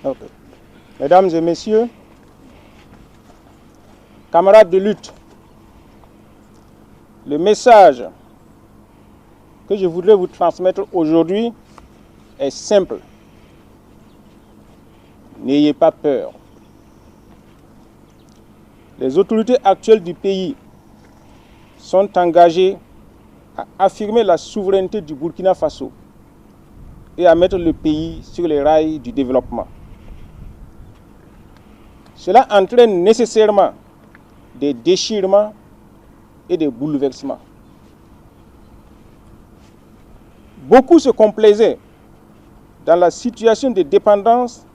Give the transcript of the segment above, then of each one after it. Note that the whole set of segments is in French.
Okay. Mesdames et messieurs, camarades de lutte, le message que je voudrais vous transmettre aujourd'hui est simple. N'ayez pas peur. Les autorités actuelles du pays sont engagées à affirmer la souveraineté du Burkina Faso et à mettre le pays sur les rails du développement. Cela entraîne nécessairement des déchirements et des bouleversements. Beaucoup se complaisaient dans la situation de dépendance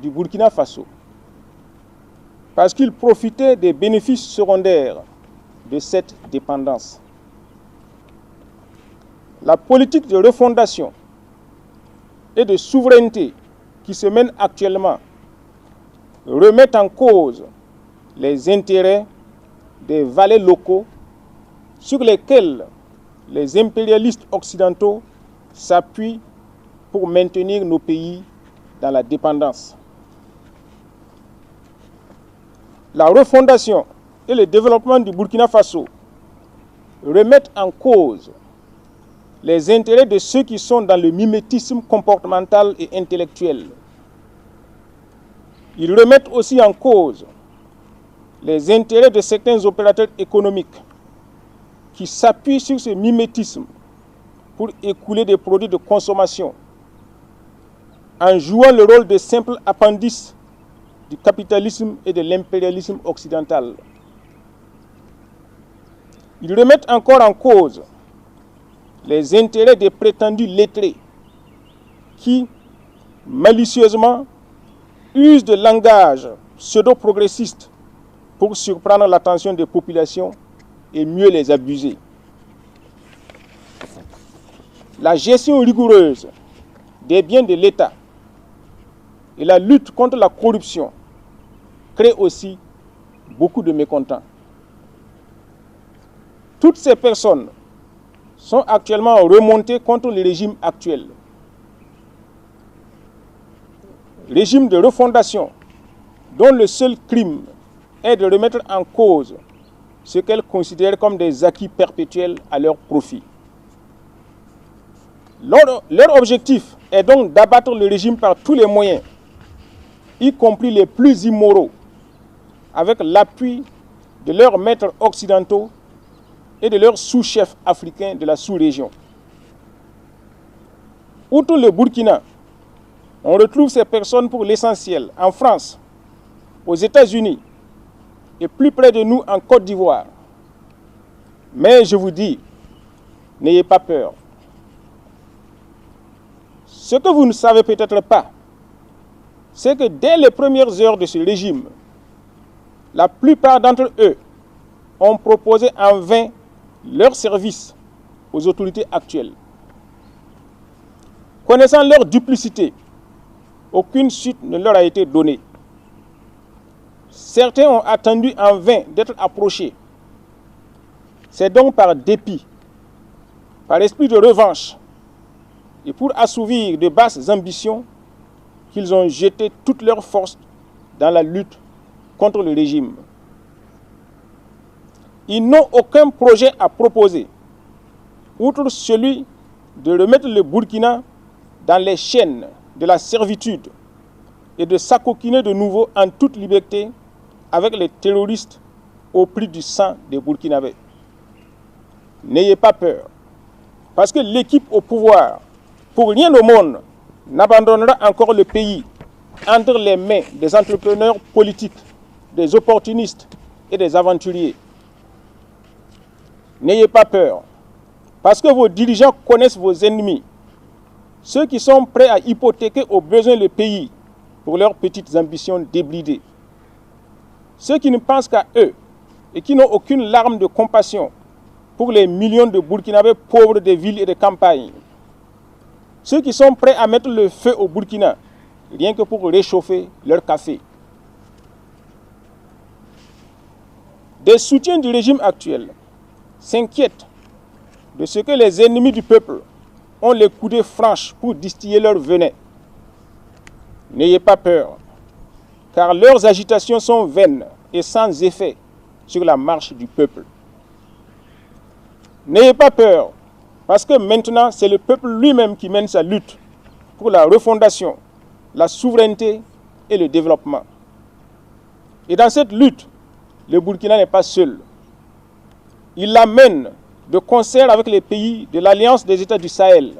du Burkina Faso parce qu'ils profitaient des bénéfices secondaires de cette dépendance. La politique de refondation et de souveraineté qui se mène actuellement remet en cause les intérêts des valets locaux sur lesquels les impérialistes occidentaux s'appuient pour maintenir nos pays dans la dépendance. La refondation et le développement du Burkina Faso remettent en cause les intérêts de ceux qui sont dans le mimétisme comportemental et intellectuel. Ils remettent aussi en cause les intérêts de certains opérateurs économiques qui s'appuient sur ce mimétisme pour écouler des produits de consommation en jouant le rôle de simple appendice du capitalisme et de l'impérialisme occidental. Ils remettent encore en cause les intérêts des prétendus lettrés qui, malicieusement, usent de langage pseudo-progressiste pour surprendre l'attention des populations et mieux les abuser. La gestion rigoureuse des biens de l'État et la lutte contre la corruption créent aussi beaucoup de mécontents. Toutes ces personnes sont actuellement remontées contre le régime actuel. Régime de refondation dont le seul crime est de remettre en cause ce qu'elles considèrent comme des acquis perpétuels à leur profit. Leur objectif est donc d'abattre le régime par tous les moyens, y compris les plus immoraux, avec l'appui de leurs maîtres occidentaux et de leurs sous-chefs africains de la sous-région. Outre le Burkina, on retrouve ces personnes pour l'essentiel en France, aux États-Unis et plus près de nous en Côte d'Ivoire. Mais je vous dis, n'ayez pas peur. Ce que vous ne savez peut-être pas, c'est que dès les premières heures de ce régime, la plupart d'entre eux ont proposé en vain leur service aux autorités actuelles. Connaissant leur duplicité, aucune suite ne leur a été donnée. Certains ont attendu en vain d'être approchés. C'est donc par dépit, par esprit de revanche et pour assouvir de basses ambitions qu'ils ont jeté toute leur force dans la lutte contre le régime. Ils n'ont aucun projet à proposer, outre celui de remettre le Burkina dans les chaînes de la servitude et de s'acoquiner de nouveau en toute liberté avec les terroristes au prix du sang des Burkinabés. N'ayez pas peur, parce que l'équipe au pouvoir, pour rien au monde, n'abandonnera encore le pays entre les mains des entrepreneurs politiques, des opportunistes et des aventuriers. N'ayez pas peur, parce que vos dirigeants connaissent vos ennemis, ceux qui sont prêts à hypothéquer au besoin le pays pour leurs petites ambitions débridées. Ceux qui ne pensent qu'à eux et qui n'ont aucune larme de compassion pour les millions de Burkinabés pauvres des villes et des campagnes. Ceux qui sont prêts à mettre le feu au Burkina, rien que pour réchauffer leur café. Des soutiens du régime actuel s'inquiètent de ce que les ennemis du peuple ont les coudées franches pour distiller leur venin. N'ayez pas peur, car leurs agitations sont vaines et sans effet sur la marche du peuple. N'ayez pas peur, parce que maintenant, c'est le peuple lui-même qui mène sa lutte pour la refondation, la souveraineté et le développement. Et dans cette lutte, le Burkina n'est pas seul. Il la mène de concert avec les pays de l'Alliance des États du Sahel.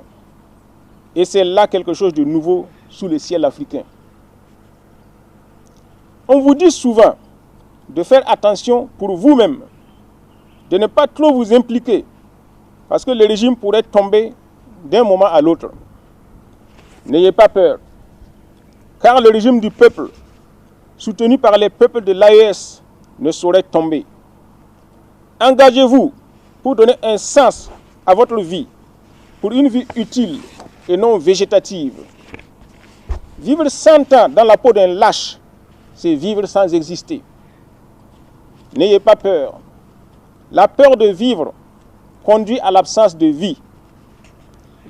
Et c'est là quelque chose de nouveau sous le ciel africain. On vous dit souvent de faire attention pour vous-même, de ne pas trop vous impliquer, parce que le régime pourrait tomber d'un moment à l'autre. N'ayez pas peur, car le régime du peuple, soutenu par les peuples de l'AES, ne saurait tomber. Engagez-vous pour donner un sens à votre vie, pour une vie utile et non végétative. Vivre 100 ans dans la peau d'un lâche, c'est vivre sans exister. N'ayez pas peur. La peur de vivre conduit à l'absence de vie.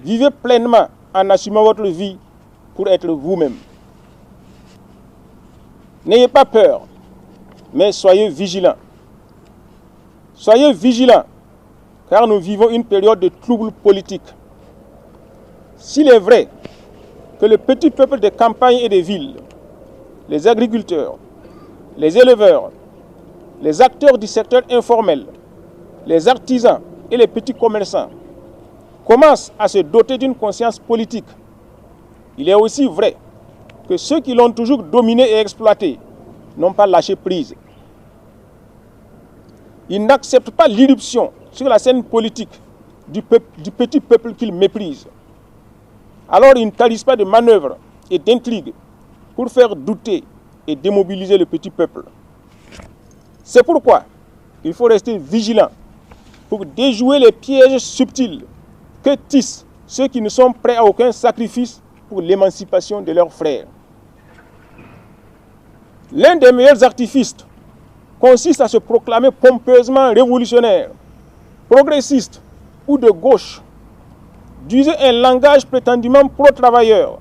Vivez pleinement en assumant votre vie pour être vous-même. N'ayez pas peur, mais soyez vigilants. Soyez vigilants, car nous vivons une période de troubles politiques. S'il est vrai que le petit peuple des campagnes et des villes, les agriculteurs, les éleveurs, les acteurs du secteur informel, les artisans et les petits commerçants commencent à se doter d'une conscience politique, il est aussi vrai que ceux qui l'ont toujours dominé et exploité n'ont pas lâché prise. Ils n'acceptent pas l'irruption sur la scène politique du petit peuple qu'ils méprisent. Alors ils ne tarissent pas de manœuvres et d'intrigues pour faire douter et démobiliser le petit peuple. C'est pourquoi il faut rester vigilant pour déjouer les pièges subtils que tissent ceux qui ne sont prêts à aucun sacrifice pour l'émancipation de leurs frères. L'un des meilleurs artifices consiste à se proclamer pompeusement révolutionnaire, progressiste ou de gauche, d'user un langage prétendument pro-travailleur,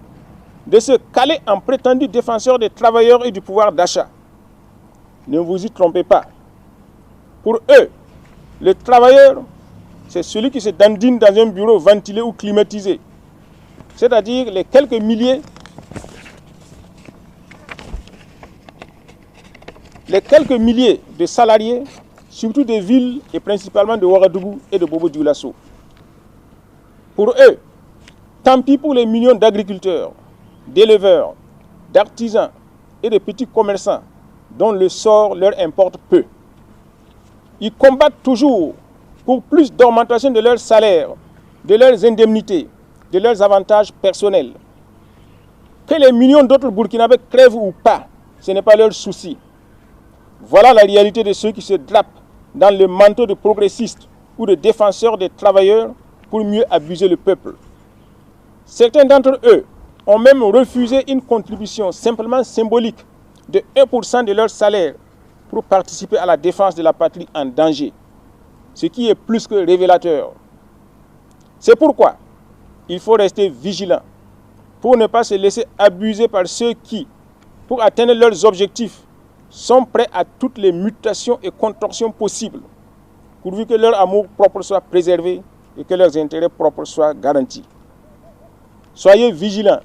de se caler en prétendu défenseur des travailleurs et du pouvoir d'achat. Ne vous y trompez pas. Pour eux, le travailleur, c'est celui qui se dandine dans un bureau ventilé ou climatisé, c'est-à-dire les quelques milliers de salariés, surtout des villes et principalement de Ouagadougou et de Bobo-Dioulasso. Pour eux, tant pis pour les millions d'agriculteurs, d'éleveurs, d'artisans et de petits commerçants dont le sort leur importe peu. Ils combattent toujours pour plus d'augmentation de leurs salaires, de leurs indemnités, de leurs avantages personnels. Que les millions d'autres Burkinabés crèvent ou pas, ce n'est pas leur souci. Voilà la réalité de ceux qui se drapent dans le manteau de progressistes ou de défenseurs des travailleurs pour mieux abuser le peuple. Certains d'entre eux ont même refusé une contribution simplement symbolique de 1% de leur salaire pour participer à la défense de la patrie en danger, ce qui est plus que révélateur. C'est pourquoi il faut rester vigilant pour ne pas se laisser abuser par ceux qui, pour atteindre leurs objectifs, sont prêts à toutes les mutations et contorsions possibles, pourvu que leur amour propre soit préservé et que leurs intérêts propres soient garantis. Soyez vigilants,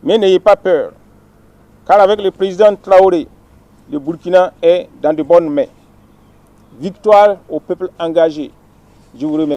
mais n'ayez pas peur, car avec le président Traoré, le Burkina est dans de bonnes mains. Victoire au peuple engagé. Je vous remercie.